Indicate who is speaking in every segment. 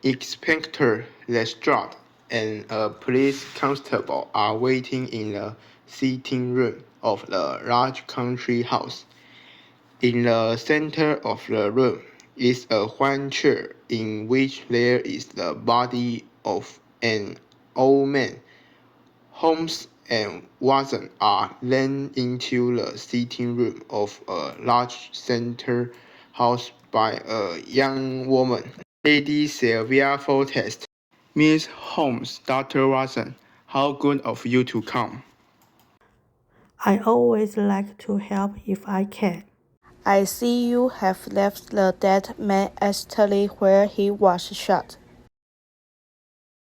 Speaker 1: Inspector Lestrade and a police constable are waiting in the sitting room of the large country house. In the center of the room is a one chair in which there is the body of an old man. Holmes and Watson are then into the sitting room of a large center house by a young woman, Lady Sylvia Fortest. Miss Holmes, Dr. Watson, how good of you to come.
Speaker 2: I always like to help if I can.
Speaker 3: I see you have left the dead man exactly where he was shot.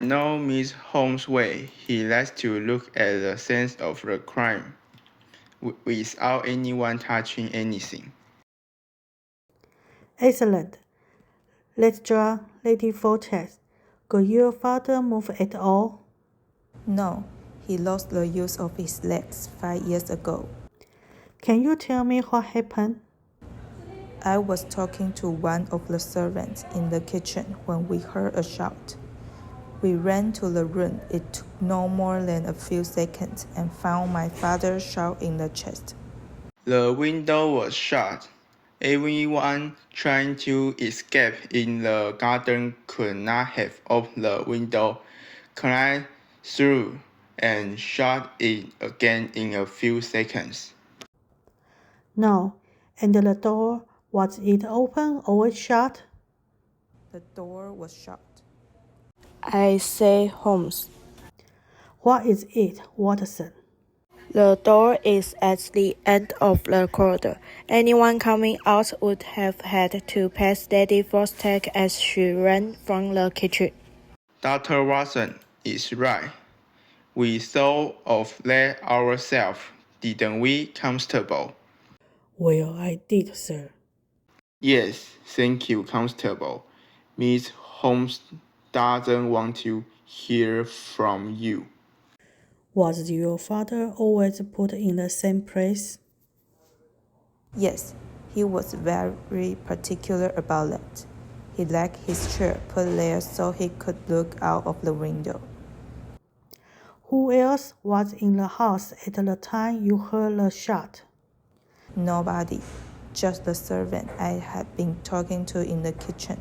Speaker 1: No, Miss Holmes' way. He likes to look at the scene of the crime without anyone touching anything.
Speaker 2: Excellent. Let's draw Lady Fortress. Could your father move at all?
Speaker 4: No, he lost the use of his legs 5 years ago.
Speaker 2: Can you tell me what happened?
Speaker 4: I was talking to one of the servants in the kitchen when we heard a shout. We ran to the room. It took no more than a few seconds and found my father shot in the chest.
Speaker 1: The window was shut. Everyone trying to escape in the garden could not have opened the window, climbed through, and shut it again in a few seconds.
Speaker 2: No. And the door, was it open or shut?
Speaker 4: The door was shut.
Speaker 3: I say, Holmes.
Speaker 2: What is it, Watson?
Speaker 3: The door is at the end of the corridor. Anyone coming out would have had to pass Lady Forster as she ran from the kitchen.
Speaker 1: Dr. Watson is right. We thought of that ourselves, didn't we, Constable?
Speaker 2: Well, I did, sir.
Speaker 1: Yes, thank you, Constable. Miss Holmes doesn't want to hear from you.
Speaker 2: Was your father always put in the same place?
Speaker 4: Yes, he was very particular about that. He liked his chair put there so he could look out of the window.
Speaker 2: Who else was in the house at the time you heard the shot?
Speaker 4: Nobody, just the servant I had been talking to in the kitchen.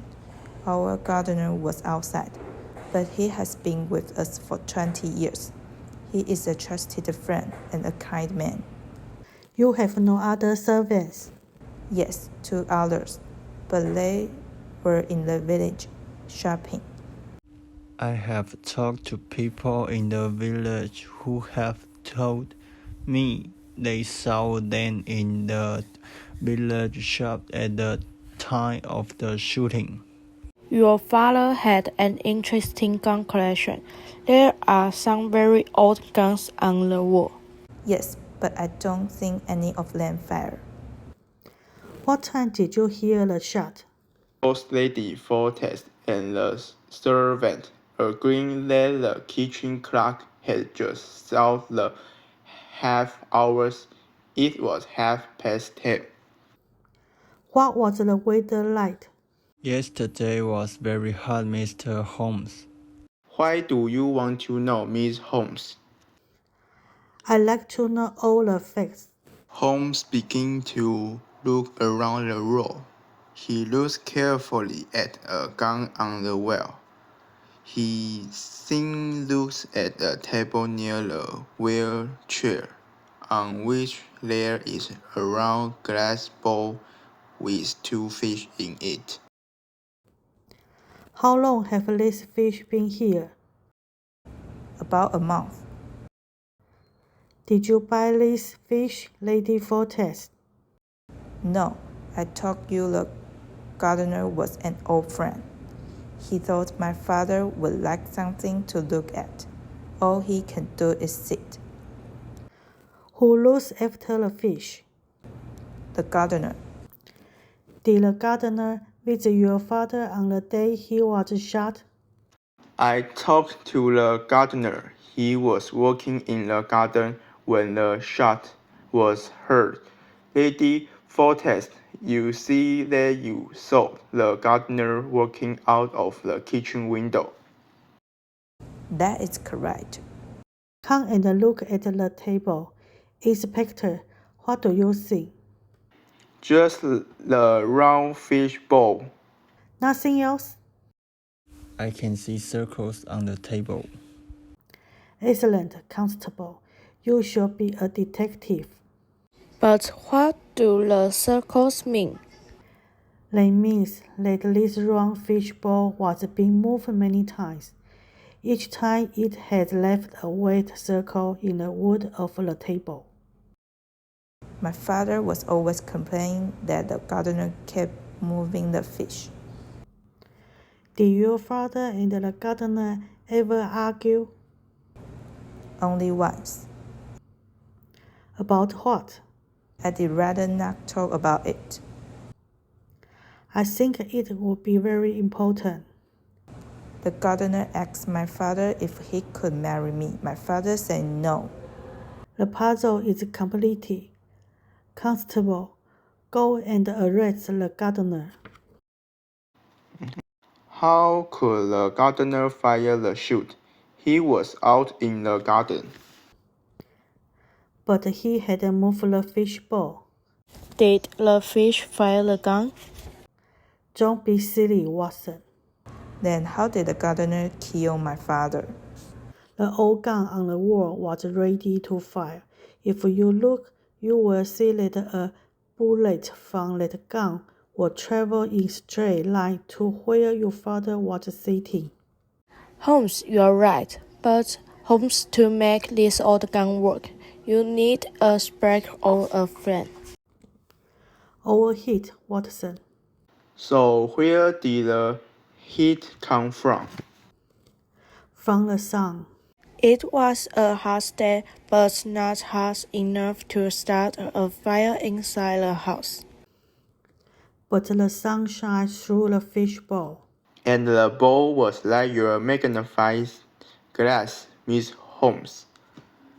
Speaker 4: Our gardener was outside, but he has been with us for 20 years. He is a trusted friend and a kind man.
Speaker 2: You have no other servants?
Speaker 4: Yes, 2 others, but they were in the village shopping.
Speaker 5: I have talked to people in the village who have told me they saw them in the village shop at the time of the shooting.
Speaker 3: Your father had an interesting gun collection. There are some very old guns on the wall.
Speaker 4: Yes, but I don't think any of them fired.
Speaker 2: What time did you hear the shot?
Speaker 1: Both Lady Fortest and the servant agreeing that the kitchen clock had just struck the half hours. It was 10:30.
Speaker 2: What was the weather like?
Speaker 5: Yesterday was very hot, Mr. Holmes.
Speaker 1: Why do you want to know, Miss Holmes?
Speaker 2: I like to know all the facts.
Speaker 1: Holmes began to look around the room. He looked carefully at a gun on the wall. He then looked at the table near the wheelchair, on which there is a round glass bowl with 2 fish in it.
Speaker 2: How long have these fish been here?
Speaker 4: About a month.
Speaker 2: Did you buy these fish, Lady Fortress?
Speaker 4: No, I told you the gardener was an old friend. He thought my father would like something to look at. All he can do is sit.
Speaker 2: Who looks after the fish?
Speaker 4: The gardener.
Speaker 2: Did the gardener visit your father on the day he was shot?
Speaker 1: I talked to the gardener. He was working in the garden when the shot was heard. Lady Fortest You see that you saw the gardener walking out of the kitchen window.
Speaker 4: That is correct.
Speaker 2: Come and look at the table. Inspector, what do you see?
Speaker 1: Just the round fish bowl.
Speaker 2: Nothing else?
Speaker 5: I can see circles on the table.
Speaker 2: Excellent, Constable. You should be a detective.
Speaker 3: But what do the circles mean?
Speaker 2: That means that this round fish bowl was being moved many times. Each time it had left a wet circle in the wood of the table.
Speaker 4: My father was always complaining that the gardener kept moving the fish.
Speaker 2: Did your father and the gardener ever argue?
Speaker 4: Only once.
Speaker 2: About what?
Speaker 4: I'd rather not talk about it.
Speaker 2: I think it would be very important.
Speaker 4: The gardener asked my father if he could marry me. My father said no.
Speaker 2: The puzzle is completed. Constable, go and arrest the gardener.
Speaker 1: How could the gardener fire the shot? He was out in the garden.
Speaker 2: But he had moved the fish bowl.
Speaker 3: Did the fish fire the gun?
Speaker 2: Don't be silly, Watson.
Speaker 4: Then how did the gardener kill my father?
Speaker 2: The old gun on the wall was ready to fire. If you look, you will see that a bullet from that gun will travel in straight line to where your father was sitting.
Speaker 3: Holmes, you are right. But Holmes, to make this old gun work, you need a spark or a flame.
Speaker 2: Overheat, Watson.
Speaker 1: So where did the heat come from?
Speaker 2: From the sun.
Speaker 3: It was a hot day, but not hot enough to start a fire inside the house.
Speaker 2: But the sun shines through the fish bowl.
Speaker 1: And the bowl was like your magnifying glass, Miss Holmes.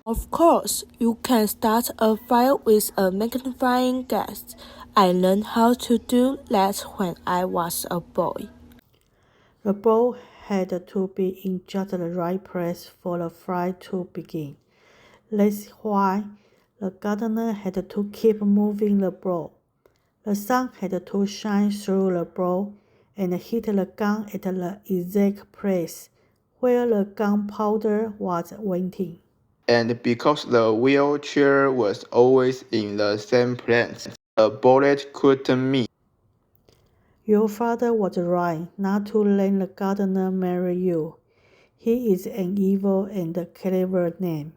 Speaker 3: Of course, you can start a fire with a magnifying glass. I learned how to do that when I was a boy.
Speaker 2: The bowl had to be in just the right place for the fire to begin. That's why the gardener had to keep moving the bowl. The sun had to shine through the bowl and hit the gun at the exact place where the gunpowder was waiting.
Speaker 1: And because the wheelchair was always in the same place, the bullet couldn't miss.
Speaker 2: Your father was right not to let the gardener marry you. He is an evil and clever man.